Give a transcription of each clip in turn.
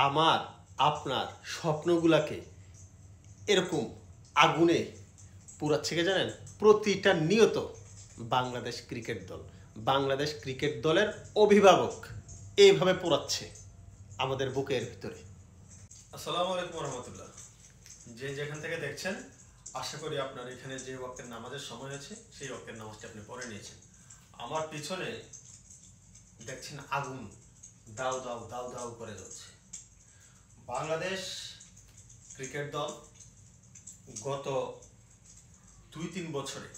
আমার আপনার স্বপ্নগুলাকে এরকম আগুনে পুরাচ্ছে কে জানেন? প্রতিটা নিয়ত বাংলাদেশ ক্রিকেট দল, বাংলাদেশ ক্রিকেট দলের অভিভাবক এইভাবে পোড়াচ্ছে আমাদের বুকের ভিতরে। আসসালামু আলাইকুম রহমতুল্লাহ। যে যেখান থেকে দেখছেন, আশা করি আপনার এখানে যে ওয়াক্তের নামাজের সময় আছে সেই ওয়াক্তের নামাজটা আপনি পড়ে নিয়েছেন। আমার পিছনে দেখছেন আগুন দাউ দাউ দাউ দাউ করে যাচ্ছে। বাংলাদেশ ক্রিকেট দল গত 2-3 বছরে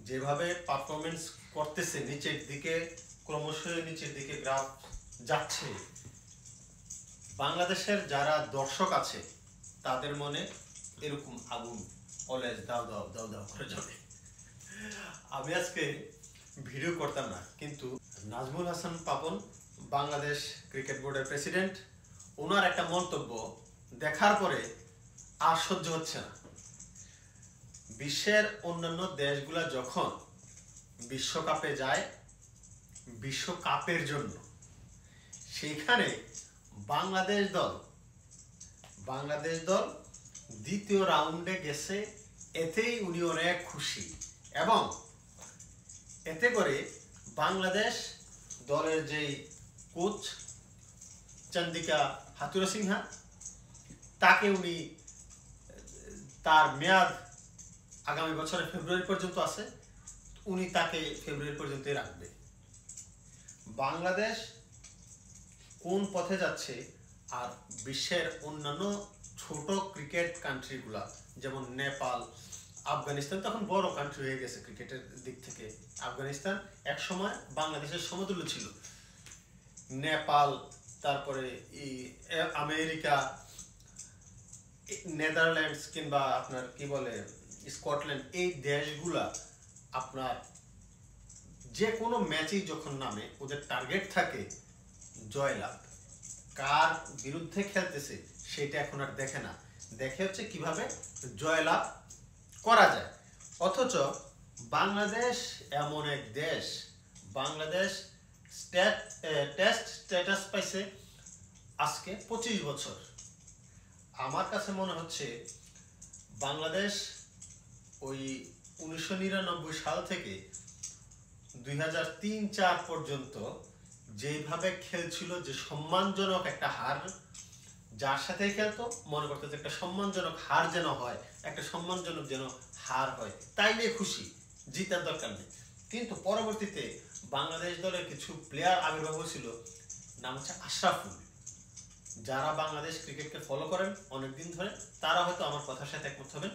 যেভাবে পারফরমেন্স করতেছে, নিচের দিকে ক্রমশই নিচের দিকে গ্রাফ যাচ্ছে, বাংলাদেশের যারা দর্শক আছে তাদের মনে এরকম আগুন অলওয়েজ দাও দাও দাও দাও করে যাবে। আমি আজকে ভিডিও করতাম না, কিন্তু নাজমুল হাসান পাপন, বাংলাদেশ ক্রিকেট বোর্ডের প্রেসিডেন্ট, ওনার একটা মন্তব্য দেখার পরে আর সহ্য হচ্ছে না। বিশ্বের অন্যান্য দেশগুলা যখন বিশ্বকাপে যায় বিশ্বকাপের জন্য, সেইখানে বাংলাদেশ দল দ্বিতীয় রাউন্ডে গেছে, এতেই উনি অনেক খুশি। এবং এতে করে বাংলাদেশ দলের যেই কোচ চন্দিকা হাথুরুসিংহা, তাকে উনি, তার মেয়াদ আগামী বছরের ফেব্রুয়ারি পর্যন্ত আছে, উনি তাকে ফেব্রুয়ারি পর্যন্তই রাখবে। বাংলাদেশ কোন পথে যাচ্ছে, আর বিশ্বের অন্যান্য ছোট ক্রিকেট কান্ট্রিগুলা যেমন নেপাল, আফগানিস্তান, তখন বড় কান্ট্রি হয়ে গেছে ক্রিকেটের দিক থেকে। আফগানিস্তান এক সময় বাংলাদেশের সমতুল্য ছিল। নেপাল, তারপরে আমেরিকা, নেদারল্যান্ডস কিংবা আপনার কি বলে স্কটল্যান্ড, এই দেশগুলা আপনার যে কোনো ম্যাচেই যখন নামে ওদের টার্গেট থাকে জয়লাভ। কার বিরুদ্ধে খেলতেছে সেটা এখন আর দেখে না, দেখে হচ্ছে কিভাবে জয়লাভ করা যায়। অথচ বাংলাদেশ এমন এক দেশ, বাংলাদেশ টেস্ট স্ট্যাটাস পাইছে আজকে 25 বছর। আমার কাছে মনে হচ্ছে বাংলাদেশ ওই 1999 সাল থেকে 2003-4 পর্যন্ত যেভাবে খেলছিল, যে সম্মানজনক একটা হার, যার সাথে খেলতো মনে করতো যে একটা সম্মানজনক হার যেন হয়, একটা সম্মানজনক যেন হার হয়, তাই নিয়ে খুশি, জিতার দরকার নেই। কিন্তু পরবর্তীতে বাংলাদেশ দলের কিছু প্লেয়ার আবির্ভাব হয়েছিল, নাম হচ্ছে আশরাফুল। যারা বাংলাদেশ ক্রিকেটকে ফলো করেন অনেকদিন ধরে, তারা হয়তো আমার কথার সাথে একমত হবেন।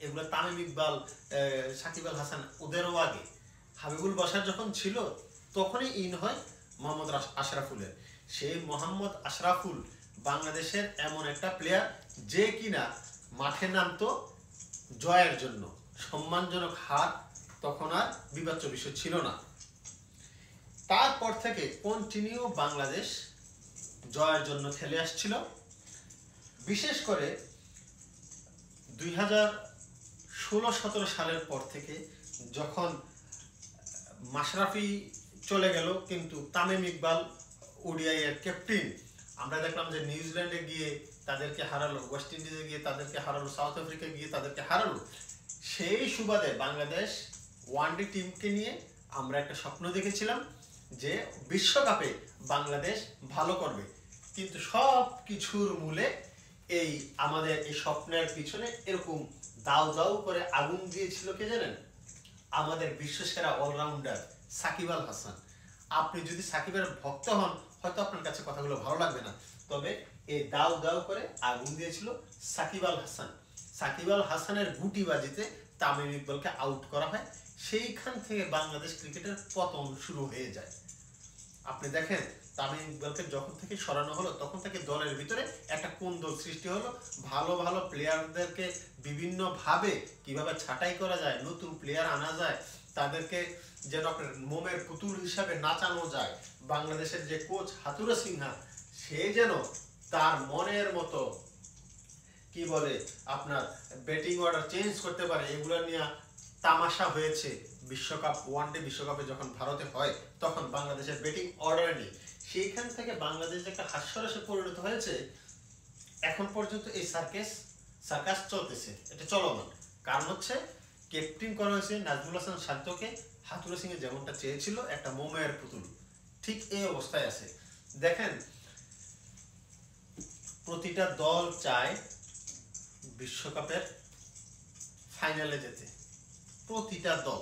এগুলো তামিম ইকবাল, সাকিব আল হাসান, ওদেরও আগে হাবিবুল বাশার যখন ছিল তখনই ইন হয় মোহাম্মদ আশরাফুলের। সেই মোহাম্মদ আশরাফুল বাংলাদেশের এমন একটা প্লেয়ার যে কিনা মাঠে নামতো জয়ের জন্য, সম্মানজনক হার তখন আর বিবেচ্য বিষয় ছিল না। তারপর থেকে কন্টিনিউ বাংলাদেশ জয়ের জন্য খেলে আসছিল। বিশেষ করে 2016-17 সালের পর থেকে যখন মাশরাফি চলে গেল, কিন্তু তামিম ইকবাল ওডিআই এর ক্যাপ্টেন, আমরা দেখলাম যে নিউজিল্যান্ডে গিয়ে তাদেরকে হারালো, ওয়েস্ট ইন্ডিজে গিয়ে তাদেরকে হারালো, সাউথ আফ্রিকা গিয়ে তাদেরকে হারালো। সেই সুবাদে বাংলাদেশ ওয়ানডে টিমকে নিয়ে আমরা একটা স্বপ্ন দেখেছিলাম যে বিশ্বকাপে বাংলাদেশ ভালো করবে। কিন্তু সব কিছুর মূলে এই আমাদের এই স্বপ্নের পিছনে এরকম দাউ দাউ করে আগুন দিয়েছিল কে জানেন? আমাদের বিশ্বসেরা অলরাউন্ডার সাকিব আল হাসান। আপনি যদি সাকিবের ভক্ত হন, হয়তো আপনার কাছে কথাগুলো ভালো লাগবে না, তবে এই দাউ দাউ করে আগুন দিয়েছিল সাকিব আল হাসান। সাকিব আল হাসানের গুটিবাজিতে তামিম ইকবালকে আউট করা হয়, সেইখান থেকে বাংলাদেশ ক্রিকেটের পতন শুরু হয়ে যায়। আপনি দেখেন তামিম ইকবালকে যখন থেকে সরানো হলো, তখন থেকে দলের ভিতরে একটা কোন্দল সৃষ্টি হলো। ভালো ভালো প্লেয়ারদেরকে বিভিন্ন ভাবে কিভাবে ছাঁটাই করা যায়, নতুন প্লেয়ার আনা যায়, তাদেরকে যেন মোমের পুতুল হিসাবে নাচানো যায়। বাংলাদেশের যে কোচ হাথুরুসিংহা, সে যেন তার মনের মতো কি বলে আপনার ব্যাটিং অর্ডার চেঞ্জ করতে পারে, এগুলো নিয়ে তামাশা হয়েছে। বিশ্বকাপ ওয়ানডে বিশ্বকাপে যখন ভারতে হয়, তখন বাংলাদেশের ব্যাটিং অর্ডার নেই, সেইখান থেকে বাংলাদেশ একটা হাস্যরসে পরিণত হয়েছে। এখন পর্যন্ত এই সার্কাস চলতেছে, এটা চলমান। কারণ হচ্ছে ক্যাপ্টেন করা হয়েছে নাজমুল হাসান শান্তকে, হাথুরু সিং এর যেমনটা চেয়েছিল, একটা মোমের পুতুল, ঠিক এই অবস্থায় আছে। দেখেন, প্রতিটা দল চায় বিশ্বকাপের ফাইনালে যেতে, প্রতিটা দল।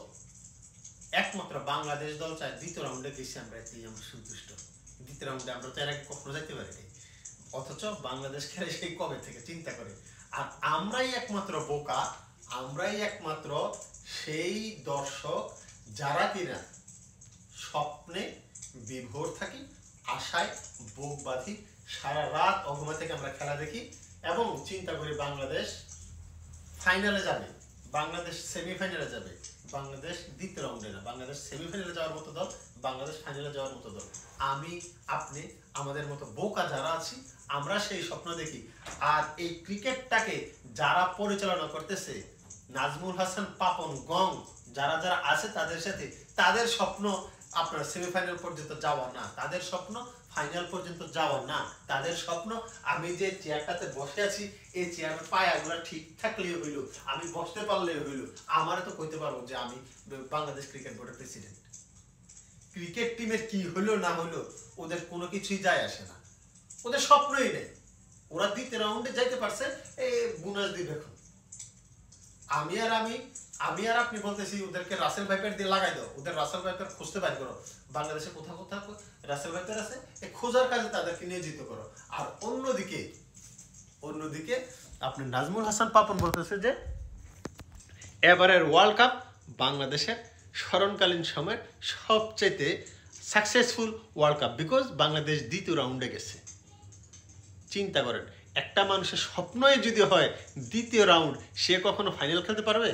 একমাত্র বাংলাদেশ দল চায় দ্বিতীয় রাউন্ডে গেছি আমরা, এতেই আমরা সন্তুষ্ট। দ্বিতীয় রাউন্ডে আমরা তো এর আগে কখনো যাইতে পারিনি, অথচ বাংলাদেশ খেলে সেই কবে থেকে চিন্তা করে। আর আমরাই একমাত্র বোকা, আমরাই একমাত্র সেই দর্শক যারা কিনা স্বপ্নে বিভোর থাকি, আশায় বুক বাঁধি, সারা রাত অঘুমা থেকে আমরা খেলা দেখি এবং চিন্তা করি বাংলাদেশ ফাইনালে যাবে, বাংলাদেশ সেমিফাইনালে যাবে, বাংলাদেশ দ্বিতীয় রাউন্ডে না, বাংলাদেশ সেমিফাইনালে যাওয়ার মতো দল, বাংলাদেশ ফাইনালে যাওয়ার মতো দল। আমি, আপনি, আমাদের মতো বোকা যারা আছি, আমরা সেই স্বপ্ন দেখি। আর এই ক্রিকেটটাকে যারা পরিচালনা করতেছে, নাজমুল হাসান, পাপন, গং, যারা যারা আছে তাদের সাথে, তাদের স্বপ্ন আপনার সেমিফাইনাল পর্যন্ত যাওয়া না, তাদের স্বপ্ন ফাইনাল পর্যন্ত যাওয়া না, তাদের স্বপ্ন আমি যে চেয়ারটাতে বসে আছি এই চেয়ারের পায়াগুলো ঠিক থাকলেই হইল, আমি বসতে পারলেই হইল, আমারে তো কইতে পারবো যে আমি বাংলাদেশ ক্রিকেট বোর্ডের প্রেসিডেন্ট। ক্রিকেট টিমের কি হইলো না হইলো ওদের কোনো কিছুই যায় আসে না, ওদের স্বপ্নই নেই। ওরা দ্বিতীয় রাউন্ডে যাইতে পারছে, এই বোনাস দিবে এখন। আমি আর আপনি বলতেছি ওদেরকে রাসেল ভাইপার দিয়ে লাগাই দাও, ওদের রাসেল ভাইপার খুঁজতে বাইর করো, বাংলাদেশে কোথাও কোথাও রাসেল ভাইপার আছে, এই খোঁজার কাজে তাদেরকে নিয়োজিত করো। আর অন্যদিকে আপনি নাজমুল হাসান পাপন বলতেছে যে এবারের ওয়ার্ল্ড কাপ বাংলাদেশের স্মরণকালীন সময়ের সবচেয়ে successful world cup, because Bangladesh দ্বিতীয় রাউন্ডে গেছে। চিন্তা করেন, একটা মানুষের স্বপ্নই যদি হয় দ্বিতীয় রাউন্ড, সে কখনো ফাইনাল খেলতে পারবে?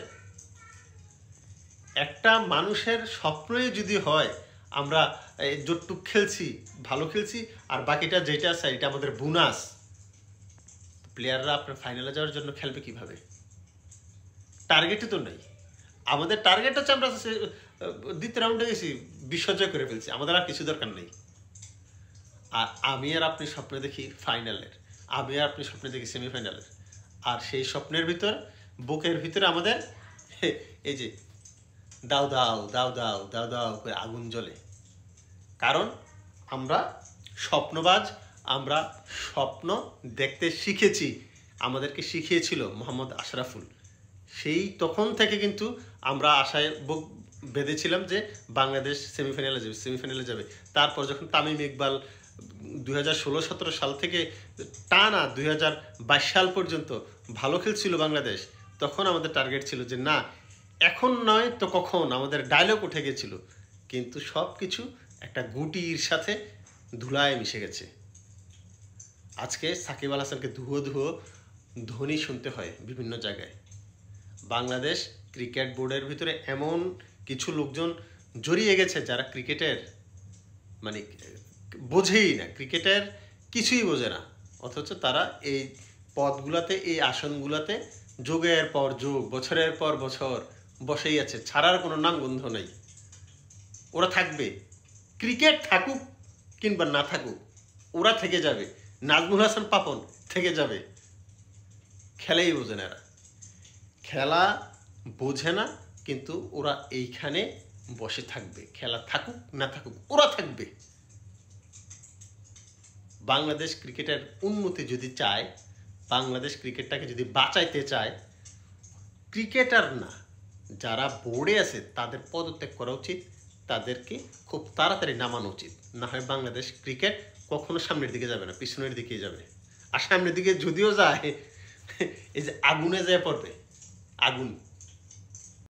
একটা মানুষের স্বপ্নই যদি হয় আমরা যতটুক খেলছি ভালো খেলছি আর বাকিটা যেটা আছে এটা আমাদের বোনাস, প্লেয়াররা আপনার ফাইনালে যাওয়ার জন্য খেলবে কিভাবে? টার্গেটই তো নেই। আমাদের টার্গেট হচ্ছে আমরা দ্বিতীয় রাউন্ডে গেছি, বিশ্বজয় করে ফেলছি, আমাদের আর কিছু দরকার নেই। আর আমি আর আপনি স্বপ্নে দেখি ফাইনালের, আমি আর আপনি স্বপ্নে দেখি সেমিফাইনালের, আর সেই স্বপ্নের ভিতর বুকের ভিতরে আমাদের এই যে দাও দাও দাও দাও দাও দাও করে আগুন জ্বলে। কারণ আমরা স্বপ্নবাজ, আমরা স্বপ্ন দেখতে শিখেছি, আমাদেরকে শিখিয়েছিল মোহাম্মদ আশরাফুল। সেই তখন থেকে কিন্তু আমরা আশায় বুক বেঁধেছিলাম যে বাংলাদেশ সেমিফাইনালে যাবে। তারপর যখন তামিম ইকবাল 2016-17 সাল থেকে টানা 2022 সাল পর্যন্ত ভালো খেলছিল বাংলাদেশ, তখন আমাদের টার্গেট ছিল যে না, এখন নয় তো কখন, আমাদের ডায়লগ উঠে গেছিল। কিন্তু সব কিছু একটা গুটির সাথে ধুলায় মিশে গেছে। আজকে সাকিব আল হাসানকে ধুয়ো ধ্বনি শুনতে হয় বিভিন্ন জায়গায়। বাংলাদেশ ক্রিকেট বোর্ডের ভিতরে এমন কিছু লোকজন জড়িয়ে গেছে যারা ক্রিকেটের মানে বোঝেই না, ক্রিকেটের কিছুই বোঝে না, অথচ তারা এই পদগুলাতে, এই আসনগুলাতে যুগের পর যুগ, বছরের পর বছর বসেই আছে, ছাড়ার কোনো নামগন্ধ নেই। ওরা থাকবে, ক্রিকেট থাকুক কিংবা না থাকুক ওরা থেকে যাবে। নাজমুল হাসান পাপন থেকে যাবে। খেলাই বোঝে না এরা, খেলা বোঝে না, কিন্তু ওরা এইখানে বসে থাকবে। খেলা থাকুক না থাকুক ওরা থাকবে। বাংলাদেশ ক্রিকেটের উন্নতি যদি চায়, বাংলাদেশ ক্রিকেটটাকে যদি বাঁচাইতে চায়, ক্রিকেটার না, যারা বোর্ডে আছে তাদের পদত্যাগ করা উচিত, তাদেরকে খুব তাড়াতাড়ি নামানো উচিত। না হয় বাংলাদেশ ক্রিকেট কখনো সামনের দিকে যাবে না, পিছনের দিকেই যাবে। আর সামনের দিকে যদিও যায়, এই যে আগুনে যায় পড়বে, আগুন।